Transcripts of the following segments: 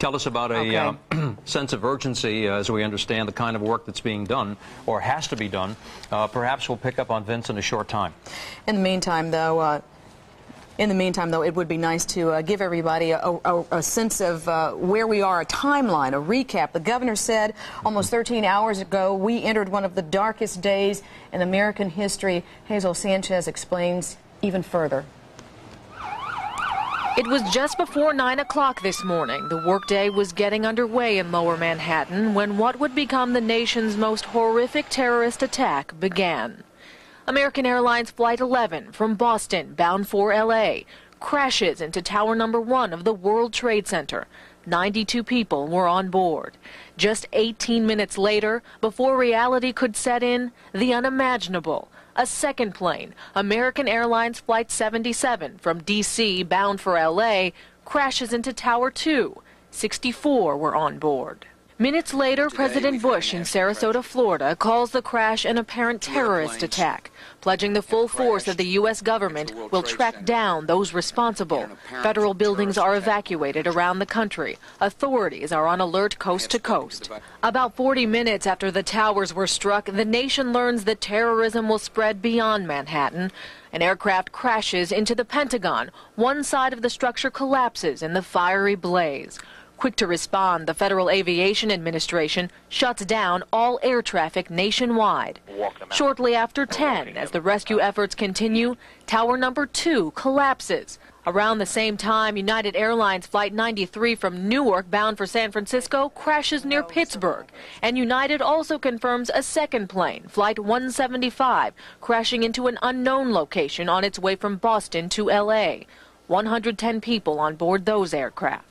Tell us about a sense of urgency as we understand the kind of work that's being done or has to be done. Perhaps we'll pick up on Vince in a short time. In the meantime, though, it would be nice to give everybody a sense of where we are, a timeline, a recap. The governor said almost 13 hours ago we entered one of the darkest days in American history. Hazel Sanchez explains even further. It was just before 9 o'clock this morning. The workday was getting underway in Lower Manhattan when what would become the nation's most horrific terrorist attack began. American Airlines Flight 11 from Boston, bound for L.A., crashes into Tower Number 1 of the World Trade Center. 92 people were on board. Just 18 minutes later, before reality could set in, the unimaginable. A second plane, American Airlines Flight 77 from D.C. bound for L.A., crashes into Tower 2. 64 were on board. Minutes later, President Bush in Sarasota, Florida, calls the crash an apparent terrorist attack, pledging the full force of the U.S. government will track down those responsible. Federal buildings are evacuated around the country. Authorities are on alert coast to coast. About 40 minutes after the towers were struck, the nation learns that terrorism will spread beyond Manhattan. An aircraft crashes into the Pentagon. One side of the structure collapses in the fiery blaze. Quick to respond, the Federal Aviation Administration shuts down all air traffic nationwide. Shortly after 10, as the rescue efforts continue, Tower Number 2 collapses. Around the same time, United Airlines Flight 93 from Newark bound for San Francisco crashes near Pittsburgh. And United also confirms a second plane, Flight 175, crashing into an unknown location on its way from Boston to L.A. 110 people on board those aircraft.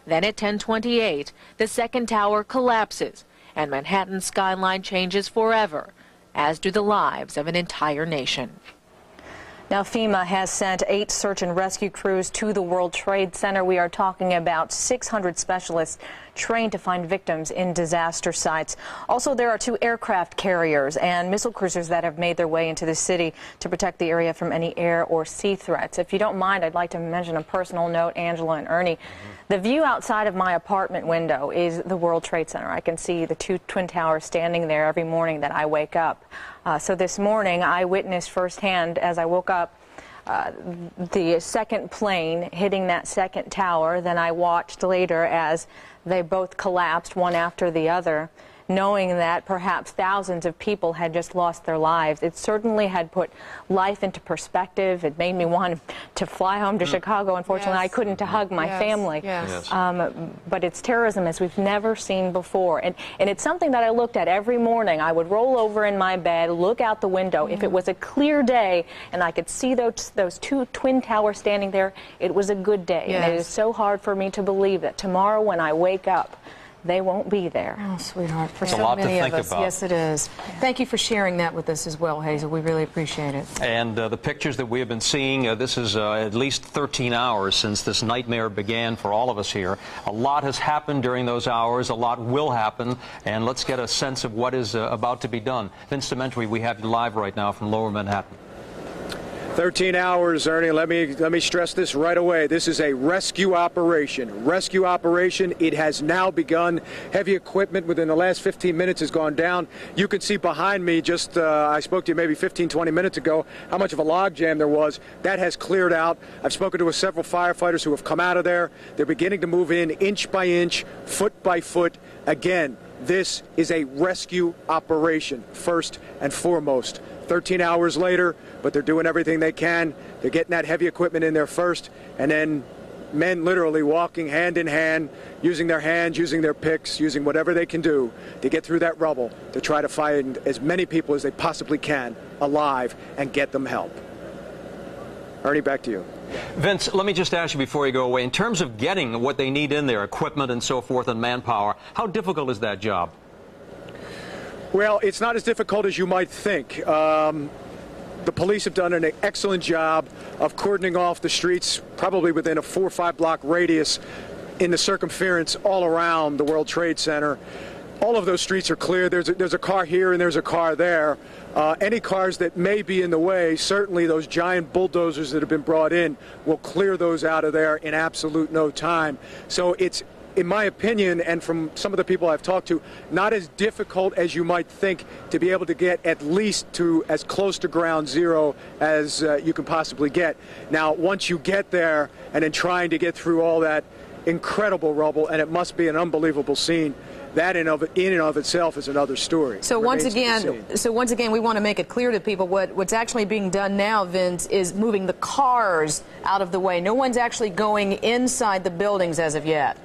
Then at 10:28, the second tower collapses, and Manhattan's skyline changes forever, as do the lives of an entire nation. Now, FEMA has sent 8 search and rescue crews to the World Trade Center. We are talking about 600 specialists trained to find victims in disaster sites. Also, there are 2 aircraft carriers and missile cruisers that have made their way into the city to protect the area from any air or sea threats. If you don't mind, I'd like to mention a personal note, Angela and Ernie. The view outside of my apartment window is the World Trade Center. I can see the 2 twin towers standing there every morning that I wake up. So this morning, I witnessed firsthand as I woke up the second plane hitting that second tower. Then I watched later as they both collapsed, one after the other, knowing that perhaps thousands of people had just lost their lives. It certainly had put life into perspective. It made me want to fly home to Chicago. Unfortunately, I couldn't to hug my family. But it's terrorism as we've never seen before. And it's something that I looked at every morning. I would roll over in my bed, look out the window. If it was a clear day and I could see those 2 twin towers standing there, it was a good day. And it is so hard for me to believe that tomorrow when I wake up, they won't be there. Oh, sweetheart, for so many of us. About. Yes, it is. Thank you for sharing that with us as well, Hazel. We really appreciate it. And the pictures that we have been seeing, this is at least 13 hours since this nightmare began for all of us here. A lot has happened during those hours. A lot will happen. And let's get a sense of what is about to be done. Vince Dementri, we have you live right now from Lower Manhattan. 13 hours, Ernie. Let me stress this right away. This is a rescue operation. Rescue operation. It has now begun. Heavy equipment within the last 15 minutes has gone down. You can see behind me, just I spoke to you maybe 15, 20 minutes ago, how much of a logjam there was. That has cleared out. I've spoken to several firefighters who have come out of there. They're beginning to move in inch by inch, foot by foot. Again, this is a rescue operation, first and foremost. 13 hours later, but they're doing everything they can. They're getting that heavy equipment in there first, and then men literally walking hand in hand, using their hands, using their picks, using whatever they can do to get through that rubble to try to find as many people as they possibly can alive and get them help. Ernie, back to you. Vince, let me just ask you before you go away, in terms of getting what they need in there, equipment and so forth and manpower, how difficult is that job? Well, it's not as difficult as you might think. The police have done an excellent job of cordoning off the streets, probably within a 4 or 5 block radius in the circumference all around the World Trade Center. All of those streets are clear. There's a car here and there's a car there. Any cars that may be in the way, certainly those giant bulldozers that have been brought in will clear those out of there in absolute no time. So it's in my opinion, and from some of the people I've talked to, not as difficult as you might think to be able to get at least to as close to ground zero as you can possibly get. Now, once you get there and then trying to get through all that incredible rubble, and it must be an unbelievable scene, that in and of itself is another story. So once again, we want to make it clear to people what's actually being done now, Vince, is moving the cars out of the way. No one's actually going inside the buildings as of yet.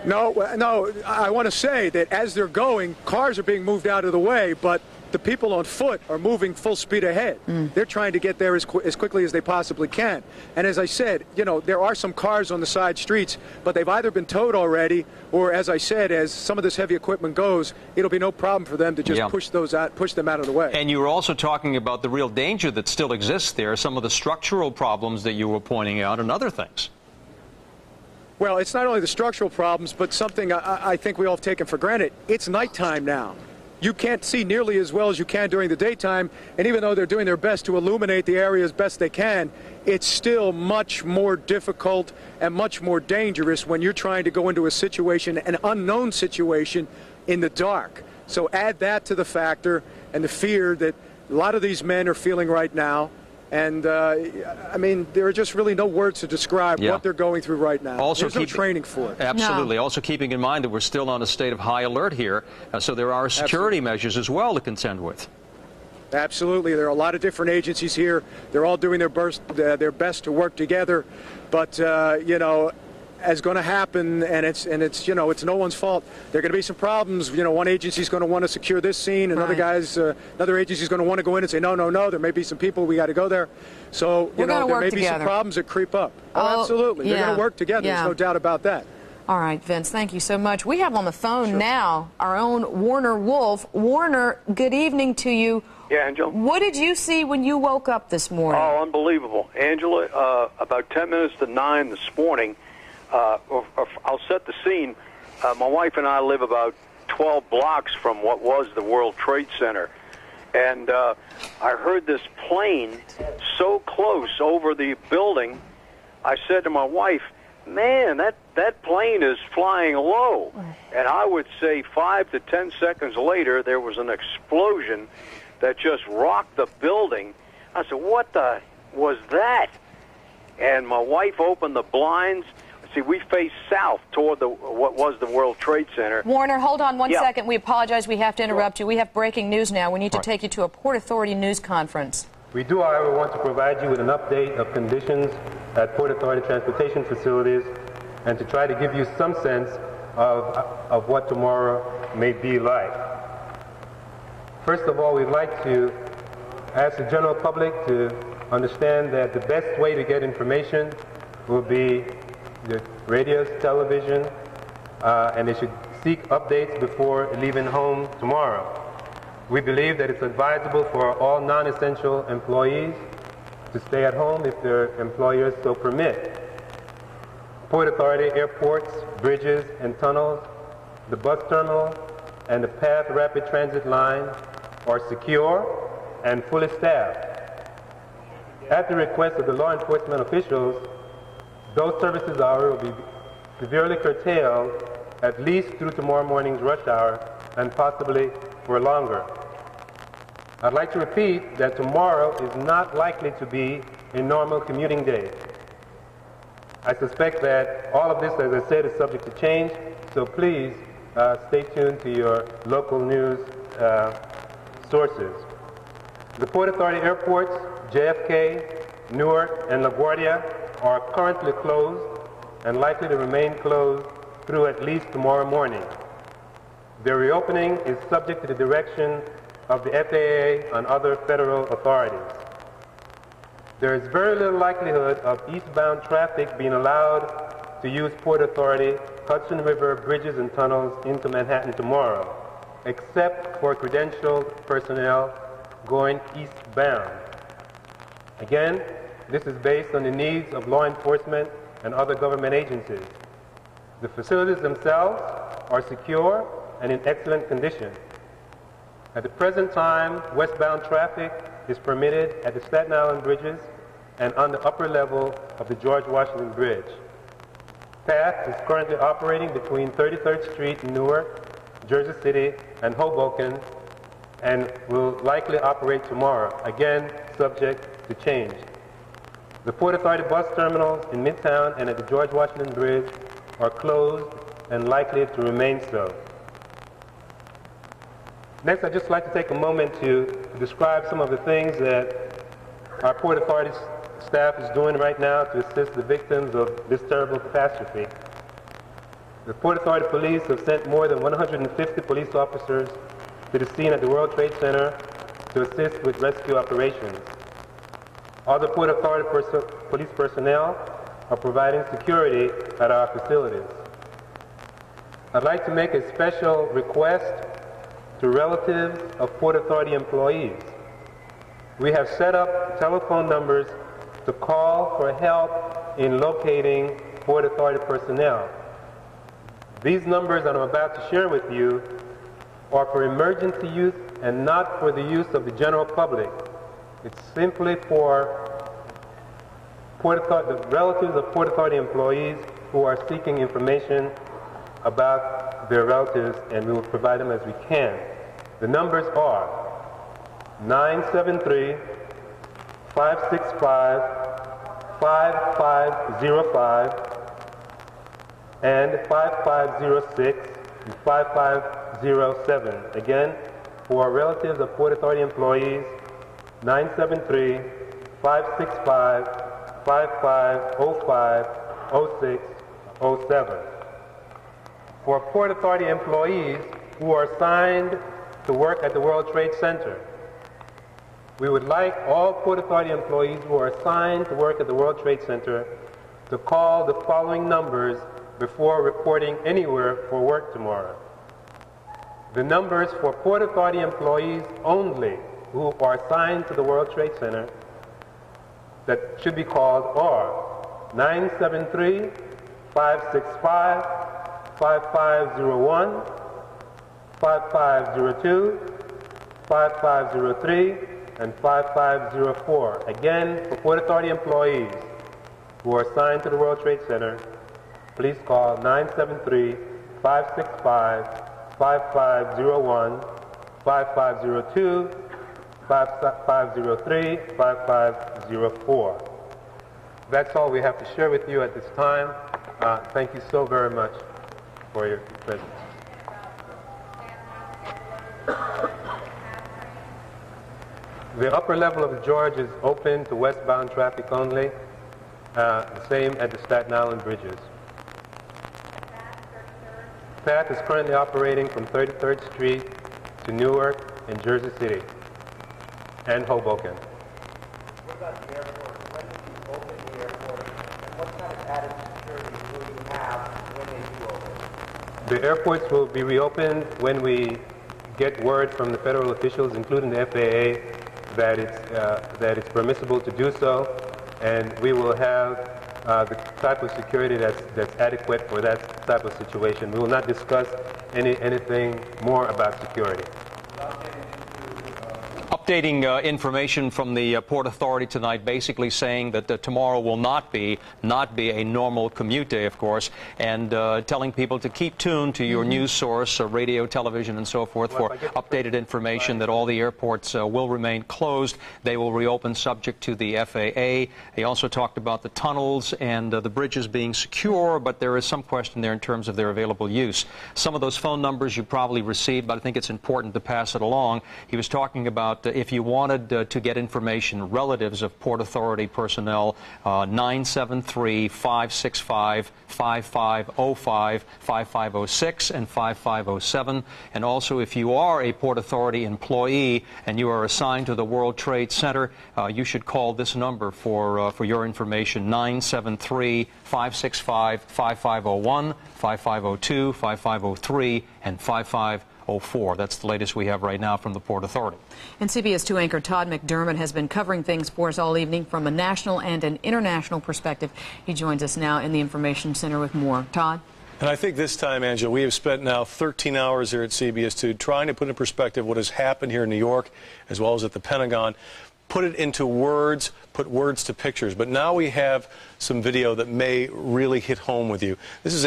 No, I want to say that as they're going, cars are being moved out of the way, but the people on foot are moving full speed ahead. They're trying to get there as quickly as they possibly can. And as I said, you know, there are some cars on the side streets, but they've either been towed already, or as I said, as some of this heavy equipment goes, it'll be no problem for them to just push them out of the way. And you were also talking about the real danger that still exists there, some of the structural problems that you were pointing out, and other things. Well, it's not only the structural problems, but something I think we all have taken for granted. It's nighttime now. You can't see nearly as well as you can during the daytime, and even though they're doing their best to illuminate the area as best they can, it's still much more difficult and much more dangerous when you're trying to go into a situation, an unknown situation, in the dark. So add that to the factor and the fear that a lot of these men are feeling right now. And, I mean, there are just really no words to describe what they're going through right now. Also, there's no training for it. Absolutely. No. Also keeping in mind that we're still on a state of high alert here, so there are security measures as well to contend with. Absolutely. There are a lot of different agencies here. They're all doing their best to work together. But, you know, as going to happen, and it's you know, it's no one's fault. There are going to be some problems. You know, one agency's going to want to secure this scene, another another agency's going to want to go in and say no, there may be some people, we got to go there. So you know, there may be some problems that creep up. Oh, absolutely. They're going to work together. There's no doubt about that. All right, Vince, thank you so much. We have on the phone now our own Warner Wolf. Warner, good evening to you. Yeah, Angela. What did you see when you woke up this morning? Oh, unbelievable. Angela, about 10 minutes to 9 this morning, I'll set the scene. My wife and I live about 12 blocks from what was the World Trade Center. And I heard this plane so close over the building, I said to my wife, man, that plane is flying low. And I would say 5 to 10 seconds later, there was an explosion that just rocked the building. I said, what the was that? And my wife opened the blinds. See, we face south toward what was the World Trade Center. Warner, hold on one second. We apologize. We have to interrupt you. We have breaking news now. We need to take you to a Port Authority news conference. We do, however, want to provide you with an update of conditions at Port Authority transportation facilities and to try to give you some sense of what tomorrow may be like. First of all, we'd like to ask the general public to understand that the best way to get information will be the radios, television, and they should seek updates before leaving home tomorrow. We believe that it's advisable for all non-essential employees to stay at home if their employers so permit. Port Authority, airports, bridges, and tunnels, the bus terminal, and the PATH rapid transit line are secure and fully staffed. At the request of the law enforcement officials, those services hours will be severely curtailed at least through tomorrow morning's rush hour and possibly for longer. I'd like to repeat that tomorrow is not likely to be a normal commuting day. I suspect that all of this, as I said, is subject to change, so please stay tuned to your local news sources. The Port Authority airports, JFK, Newark, and LaGuardia are currently closed and likely to remain closed through at least tomorrow morning. Their reopening is subject to the direction of the FAA and other federal authorities. There is very little likelihood of eastbound traffic being allowed to use Port Authority, Hudson River bridges and tunnels into Manhattan tomorrow, except for credentialed personnel going eastbound. Again, this is based on the needs of law enforcement and other government agencies. The facilities themselves are secure and in excellent condition. At the present time, westbound traffic is permitted at the Staten Island bridges and on the upper level of the George Washington Bridge. PATH is currently operating between 33rd Street in Newark, Jersey City, and Hoboken, and will likely operate tomorrow, again subject to change. The Port Authority bus terminals in Midtown and at the George Washington Bridge are closed and likely to remain so. Next, I'd just like to take a moment to describe some of the things that our Port Authority staff is doing right now to assist the victims of this terrible catastrophe. The Port Authority Police have sent more than 150 police officers to the scene at the World Trade Center to assist with rescue operations. Other Port Authority police personnel are providing security at our facilities. I'd like to make a special request to relatives of Port Authority employees. We have set up telephone numbers to call for help in locating Port Authority personnel. These numbers that I'm about to share with you are for emergency use and not for the use of the general public. It's simply for the relatives of Port Authority employees who are seeking information about their relatives, and we will provide them as we can. The numbers are 973-565-5505 and 5506 and 5507. Again, for relatives of Port Authority employees, 973-565-5505, 06, 07. For Port Authority employees who are assigned to work at the World Trade Center, we would like all Port Authority employees who are assigned to work at the World Trade Center to call the following numbers before reporting anywhere for work tomorrow. The numbers for Port Authority employees only who are assigned to the World Trade Center that should be called are 973-565-5501, 5502, 5503, and 5504. Again, for Port Authority employees who are assigned to the World Trade Center, please call 973-565-5501, 5502, 5503, 5504. That's all we have to share with you at this time. Thank you so very much for your presence. The upper level of the George is open to westbound traffic only, the same at the Staten Island bridges. PATH is currently operating from 33rd Street to Newark and Jersey City and Hoboken. What about the airport? When do you open the airport? And what kind of added security will you have when they do open? The airports will be reopened when we get word from the federal officials, including the FAA, that it's permissible to do so, and we will have the type of security that's adequate for that type of situation. We will not discuss anything more about security. Updating information from the Port Authority tonight, basically saying that tomorrow will not be a normal commute day, of course, and telling people to keep tuned to your news source, radio, television, and so forth for updated information that all the airports will remain closed. They will reopen subject to the FAA. They also talked about the tunnels and the bridges being secure, but there is some question there in terms of their available use. Some of those phone numbers you probably received, but I think it's important to pass it along. He was talking about if you wanted to get information, relatives of Port Authority personnel, 973-565-5505, 5506, and 5507. And also, if you are a Port Authority employee and you are assigned to the World Trade Center, you should call this number for your information, 973-565-5501, 5502, 5503, and 5504. That's the latest we have right now from the Port Authority. And CBS 2 anchor Todd McDermott has been covering things for us all evening from a national and an international perspective. He joins us now in the Information Center with more. Todd? And I think this time, Angela, we have spent now 13 hours here at CBS 2 trying to put in perspective what has happened here in New York as well as at the Pentagon. put it into words, put words to pictures. But now we have some video that may really hit home with you. This is